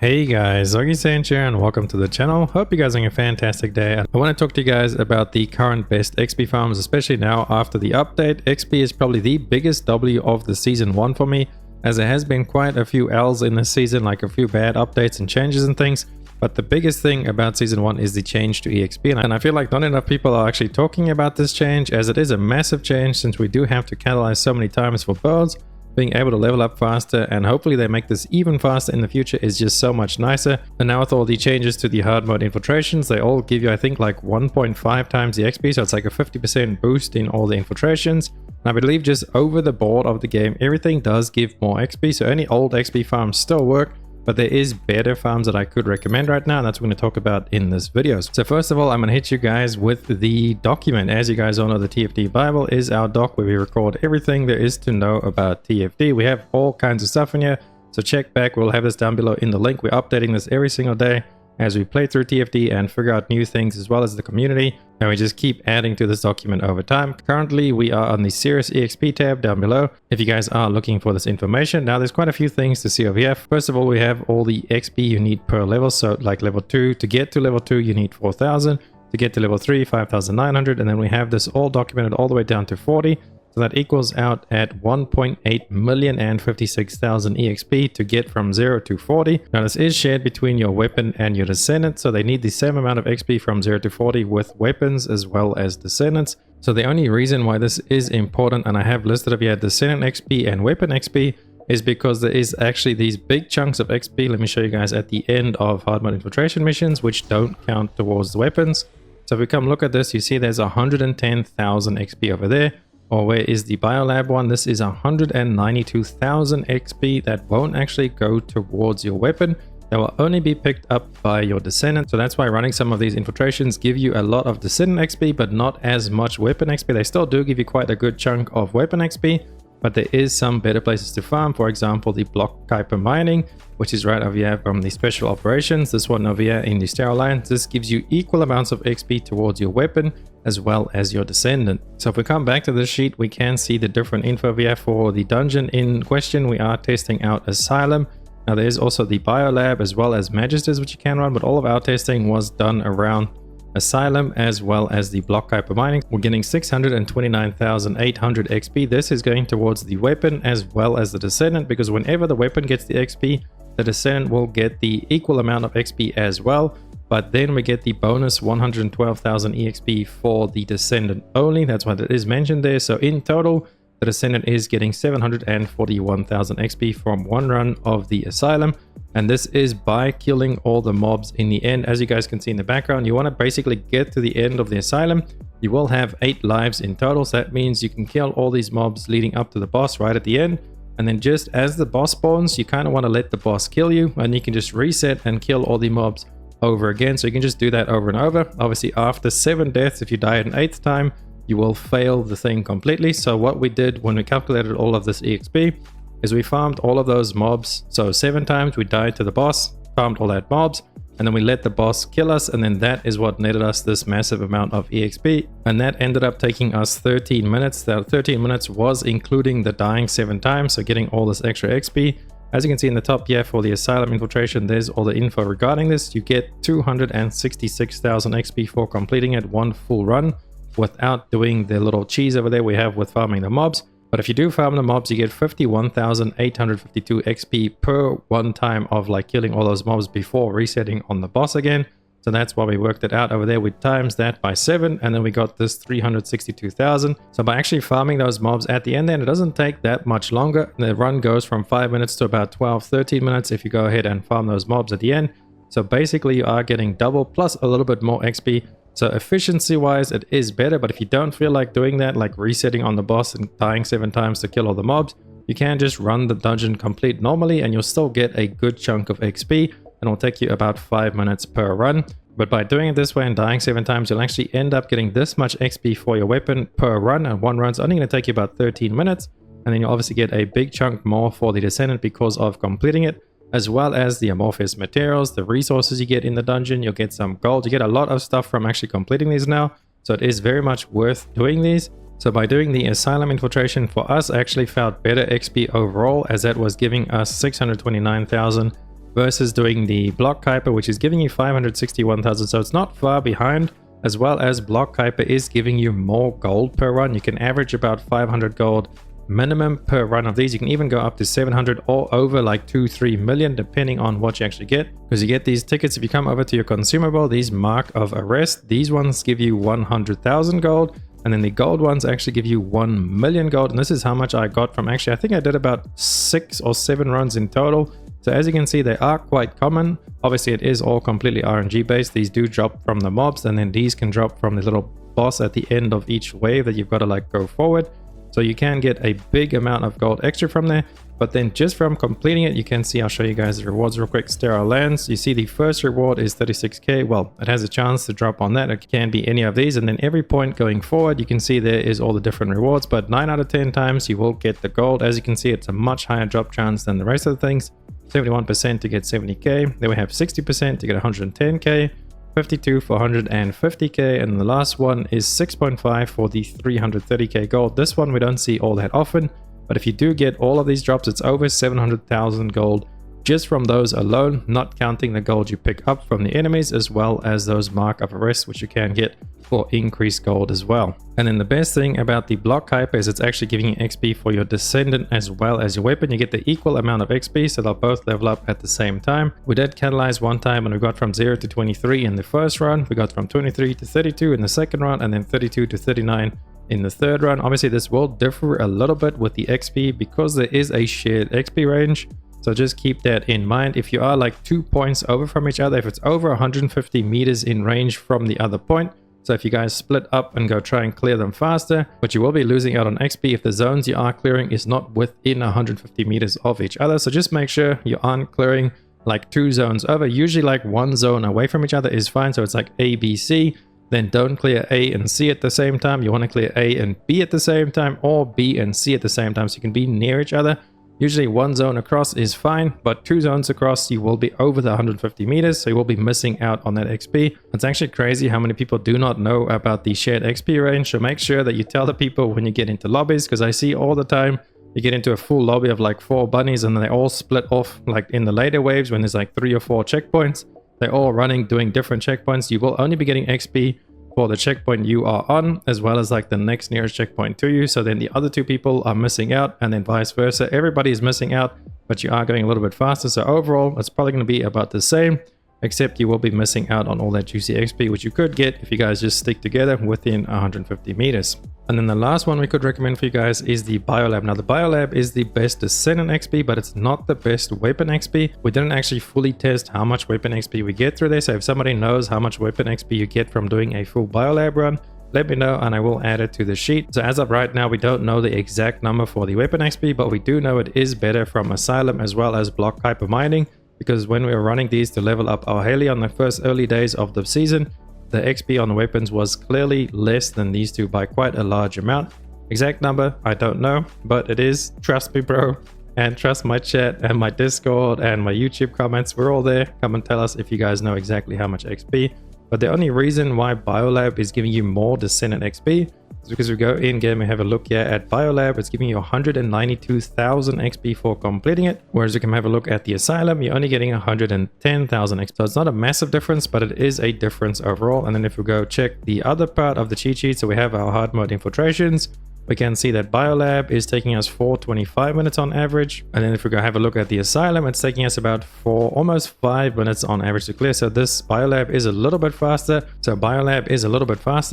Hey guys, Augiesaint here and welcome to the channel. Hope you guys are having a fantastic day. I want to talk to you guys about the current best XP farms, especially now after the update. XP is probably the biggest W of the season 1 for me, as there has been quite a few L's in this season, like a few bad updates and changes and things. But the biggest thing about season 1 is the change to EXP, and I feel like not enough people are actually talking about this change, as it is a massive change since we do have to catalyze so many times for builds. Being able to level up faster, and hopefully they make this even faster in the future, is just so much nicer. And now with all the changes to the hard mode infiltrations, they all give you I think like 1.5 times the XP, so it's like a 50% boost in all the infiltrations. And I believe just over the board of the game everything does give more XP, so any old XP farms still work. But there is better farms that I could recommend right now, and that's what we're going to talk about in this video. So first of all, I'm going to hit you guys with the document. As you guys all know, the TFT Bible is our doc where we record everything there is to know about TFT. We have all kinds of stuff in here, so check back. We'll have this down below in the link. We're updating this every single day as we play through TFT and figure out new things, as well as the community, and we just keep adding to this document over time. Currently we are on the Serious EXP tab down below if you guys are looking for this information. Now there's quite a few things to see over here. First of all, we have all the XP you need per level, so like level 2, to get to level 2 you need 4,000, to get to level 3 5,900, and then we have this all documented all the way down to 40. So that equals out at 1.8 million and 56,000 EXP to get from 0 to 40. Now this is shared between your weapon and your Descendant, so they need the same amount of XP from 0 to 40 with weapons as well as Descendants. So the only reason why this is important, and I have listed up here Descendant XP and Weapon XP, is because there is actually these big chunks of XP, let me show you guys, at the end of hard mode infiltration missions, which don't count towards the weapons. So if we come look at this, you see there's 110,000 XP over there. Or where is the Biolab one? This is 192,000 XP that won't actually go towards your weapon. They will only be picked up by your Descendant. So that's why running some of these infiltrations give you a lot of Descendant XP, but not as much weapon XP. They still do give you quite a good chunk of weapon XP, but there is some better places to farm. For example, the block Kuiper mining, which is right over here from the special operations. This one over here in the Sterile Lines. This gives you equal amounts of XP towards your weapon as well as your Descendant. So if we come back to this sheet, we can see the different info here for the dungeon in question. We are testing out Asylum. Now there is also the Biolab as well as Magisters, which you can run, but all of our testing was done around Asylum as well as the block Kuiper mining. We're getting 629,800 XP. This is going towards the weapon as well as the Descendant, because whenever the weapon gets the XP, the Descendant will get the equal amount of XP as well. But then we get the bonus 112,000 EXP for the Descendant only. That's what it is mentioned there. So in total, the Descendant is getting 741,000 XP from one run of the Asylum. And this is by killing all the mobs in the end. As you guys can see in the background, you want to basically get to the end of the Asylum. You will have 8 lives in total. So that means you can kill all these mobs leading up to the boss right at the end. And then just as the boss spawns, you kind of want to let the boss kill you. And you can just reset and kill all the mobs over again. So you can just do that over and over. Obviously after 7 deaths, if you die an 8th time, you will fail the thing completely. So what we did when we calculated all of this EXP is we farmed all of those mobs. So 7 times we died to the boss, farmed all that mobs, and then we let the boss kill us, and then that is what netted us this massive amount of EXP. And that ended up taking us 13 minutes. That 13 minutes was including the dying 7 times, so getting all this extra XP. As you can see in the top here for the Asylum infiltration, there's all the info regarding this. You get 266,000 XP for completing it one full run without doing the little cheese over there we have with farming the mobs. But if you do farm the mobs, you get 51,852 XP per one time of like killing all those mobs before resetting on the boss again. So that's why we worked it out over there. We times that by 7, and then we got this 362,000. So by actually farming those mobs at the end, then it doesn't take that much longer. The run goes from 5 minutes to about 12-13 minutes if you go ahead and farm those mobs at the end. So basically you are getting double plus a little bit more XP. So efficiency wise it is better, but if you don't feel like doing that, like resetting on the boss and dying 7 times to kill all the mobs, you can just run the dungeon complete normally and you'll still get a good chunk of XP. And it'll take you about 5 minutes per run. But by doing it this way and dying 7 times, you'll actually end up getting this much XP for your weapon per run, and one run's only going to take you about 13 minutes. And then you'll obviously get a big chunk more for the Descendant because of completing it, as well as the amorphous materials, the resources you get in the dungeon. You'll get some gold. You get a lot of stuff from actually completing these now, so it is very much worth doing these. So by doing the Asylum infiltration, for us I actually found better XP overall, as that was giving us 629,000 versus doing the Block Kuiper, which is giving you 561,000. So it's not far behind, as well as Block Kuiper is giving you more gold per run. You can average about 500 gold minimum per run of these. You can even go up to 700 or over like 2-3 million depending on what you actually get, because you get these tickets if you come over to your consumable, these Mark of Arrest. These ones give you 100,000 gold, and then the gold ones actually give you 1 million gold. And this is how much I got from, actually I think I did about 6 or 7 runs in total. So as you can see, they are quite common. Obviously it is all completely RNG based. These do drop from the mobs, and then these can drop from the little boss at the end of each wave that you've got to like go forward. So you can get a big amount of gold extra from there, but then just from completing it, you can see, I'll show you guys the rewards real quick. Sterile Lands, you see the first reward is 36k. Well, it has a chance to drop on that. It can be any of these, and then every point going forward, you can see there is all the different rewards, but 9 out of 10 times you will get the gold. As you can see, it's a much higher drop chance than the rest of the things. 71% to get 70k, then we have 60% to get 110k, 52 for 150k, and the last one is 6.5 for the 330k gold. This one we don't see all that often, but if you do get all of these drops, it's over 700,000 gold just from those alone, not counting the gold you pick up from the enemies, as well as those Mark of Arrest, which you can get for increased gold as well. And then the best thing about the Block Kuiper is it's actually giving you XP for your Descendant as well as your weapon. You get the equal amount of XP, so they'll both level up at the same time. We did catalyze one time and we got from 0 to 23 in the first run. We got from 23 to 32 in the second run, and then 32 to 39 in the third run. Obviously this will differ a little bit with the XP because there is a shared XP range. So just keep that in mind. If you are like 2 points over from each other, if it's over 150 meters in range from the other point, so if you guys split up and go try and clear them faster, but you will be losing out on XP if the zones you are clearing is not within 150 meters of each other. So just make sure you aren't clearing like 2 zones over. Usually like 1 zone away from each other is fine. So it's like A, B, C. Then don't clear A and C at the same time. You want to clear A and B at the same time, or B and C at the same time, so you can be near each other. Usually 1 zone across is fine, but 2 zones across you will be over the 150 meters, so you will be missing out on that XP. It's actually crazy how many people do not know about the shared XP range, so make sure that you tell the people when you get into lobbies, because I see all the time you get into a full lobby of like 4 bunnies and they all split off like in the later waves when there's like 3 or 4 checkpoints. They're all running, doing different checkpoints. You will only be getting XP for the checkpoint you are on, as well as like the next nearest checkpoint to you. So then the other 2 people are missing out, and then vice versa. Everybody is missing out, but you are going a little bit faster. So overall, it's probably going to be about the same, except you will be missing out on all that juicy XP, which you could get if you guys just stick together within 150 meters. And then the last one we could recommend for you guys is the Biolab. Now the Biolab is the best Descendant XP, but it's not the best weapon XP. We didn't actually fully test how much weapon XP we get through there. So if somebody knows how much weapon XP you get from doing a full Biolab run, let me know and I will add it to the sheet. So as of right now, we don't know the exact number for the weapon XP, but we do know it is better from Asylum as well as Block Kuiper mining, because when we were running these to level up our Haley on the first early days of the season, the XP on the weapons was clearly less than these 2 by quite a large amount. Exact number, I don't know, but it is. Trust me, bro, and trust my chat and my Discord and my YouTube comments. We're all there. Come and tell us if you guys know exactly how much XP. But the only reason why Biolab is giving you more Descendant XP is because we go in game and have a look here at Biolab. It's giving you 192,000 XP for completing it, whereas you can have a look at the Asylum, you're only getting 110,000 XP. So it's not a massive difference, but it is a difference overall. And then if we go check the other part of the cheat sheet, so we have our hard mode infiltrations, we can see that Biolab is taking us 425 minutes on average. And then if we go have a look at the Asylum, it's taking us about almost 5 minutes on average to clear. So this Biolab is a little bit faster.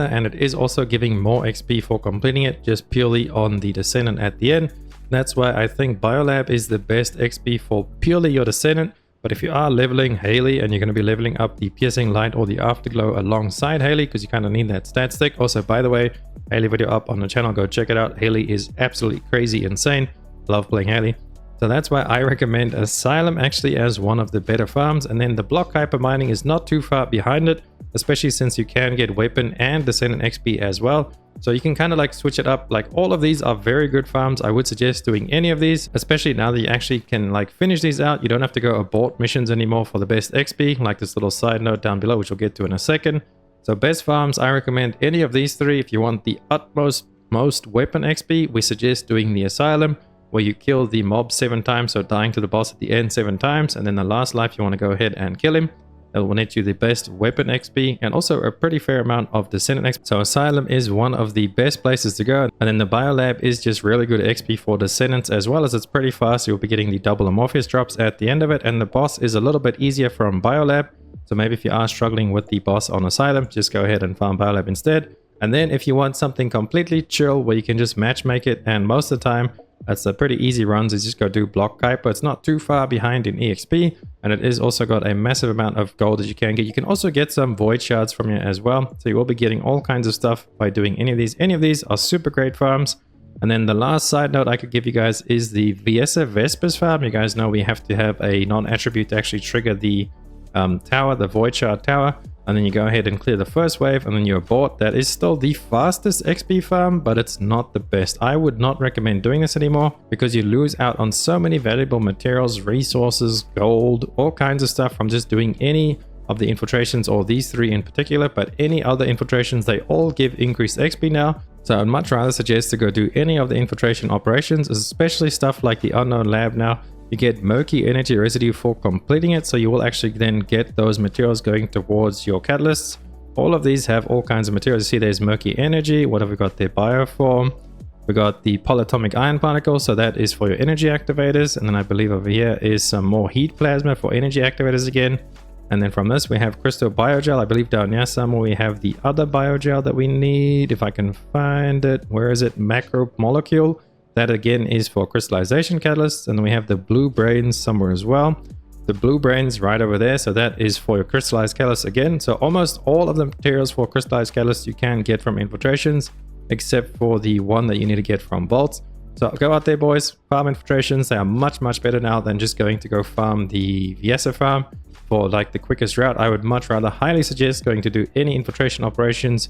And it is also giving more XP for completing it, just purely on the Descendant at the end. That's why I think Biolab is the best XP for purely your Descendant. But if you are leveling Haley and you're going to be leveling up the Piercing Light or the Afterglow alongside Haley, because you kind of need that stat stick. Also, by the way, Haley video up on the channel, go check it out. Haley is absolutely crazy insane. Love playing Haley. So that's why I recommend Asylum actually as one of the better farms. And then the Block Kuiper mining is not too far behind it, especially since you can get weapon and Descendant XP as well. So you can kind of like switch it up. Like all of these are very good farms. I would suggest doing any of these, especially now that you actually can like finish these out. You don't have to go abort missions anymore for the best XP, like this little side note down below, which we'll get to in a second. So best farms, I recommend any of these three. If you want the most weapon XP, we suggest doing the Asylum. where you kill the mob 7 times, so dying to the boss at the end 7 times, and then the last life you want to go ahead and kill him. That will net you the best weapon XP and also a pretty fair amount of Descendant XP. So Asylum is one of the best places to go. And then the Biolab is just really good XP for Descendants, as well as it's pretty fast. You'll be getting the double Amorphous drops at the end of it. And the boss is a little bit easier from Biolab. So maybe if you are struggling with the boss on Asylum, just go ahead and farm Biolab instead. And then if you want something completely chill where you can just matchmake it, and most of the time that's a pretty easy runs, is just go do Block Kuiper. It's not too far behind in EXP, and it is also got a massive amount of gold that you can get. You can also get some void shards from here as well, so you will be getting all kinds of stuff by doing any of these. Any of these are super great farms. And then the last side note I could give you guys is the Viesa Vespers farm. You guys know we have to have a non-attribute to actually trigger the tower, the void shard tower. And then you go ahead and clear the first wave, and then you abort. That is still the fastest XP farm, but it's not the best. I would not recommend doing this anymore because you lose out on so many valuable materials, resources, gold, all kinds of stuff from just doing any of the infiltrations, or these 3 in particular, but any other infiltrations, they all give increased XP now. So I'd much rather suggest to go do any of the infiltration operations, especially stuff like the Unknown Lab now. You get murky energy residue for completing it, so you will actually then get those materials going towards your catalysts. All of these have all kinds of materials. You see there's murky energy. What have we got there? Bioform. We got the polyatomic iron particles, so that is for your energy activators. And then I believe over here is some more heat plasma for energy activators again. And then from this we have crystal biogel. I believe down here somewhere we have the other biogel that we need, if I can find it. Where is it? Macro molecule. That again is for crystallization catalysts. And then we have the blue brains somewhere as well. The blue brains right over there. So that is for your crystallized catalysts again. So almost all of the materials for crystallized catalysts you can get from infiltrations, except for the one that you need to get from vaults. So go out there, boys, farm infiltrations. They are much better now than just going to go farm the Viesa farm for like the quickest route. I would much rather highly suggest going to do any infiltration operations.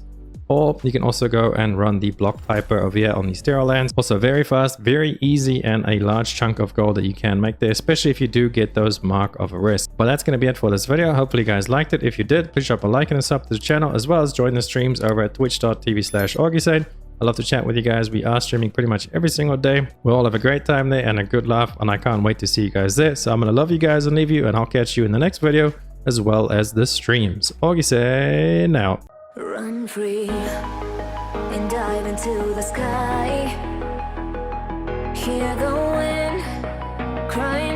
Or you can also go and run the Block Kuiper over here on the sterile lands. Also very fast, very easy, and a large chunk of gold that you can make there, especially if you do get those Mark of Arrest. But that's going to be it for this video. Hopefully you guys liked it. If you did, please drop a like and a sub to the channel, as well as join the streams over at twitch.tv/Augiesaint. I love to chat with you guys. We are streaming pretty much every single day. We'll all have a great time there and a good laugh, and I can't wait to see you guys there. So I'm going to love you guys and leave you, and I'll catch you in the next video, as well as the streams. Augiesaint out. Run free and dive into the sky. Hear the wind crying.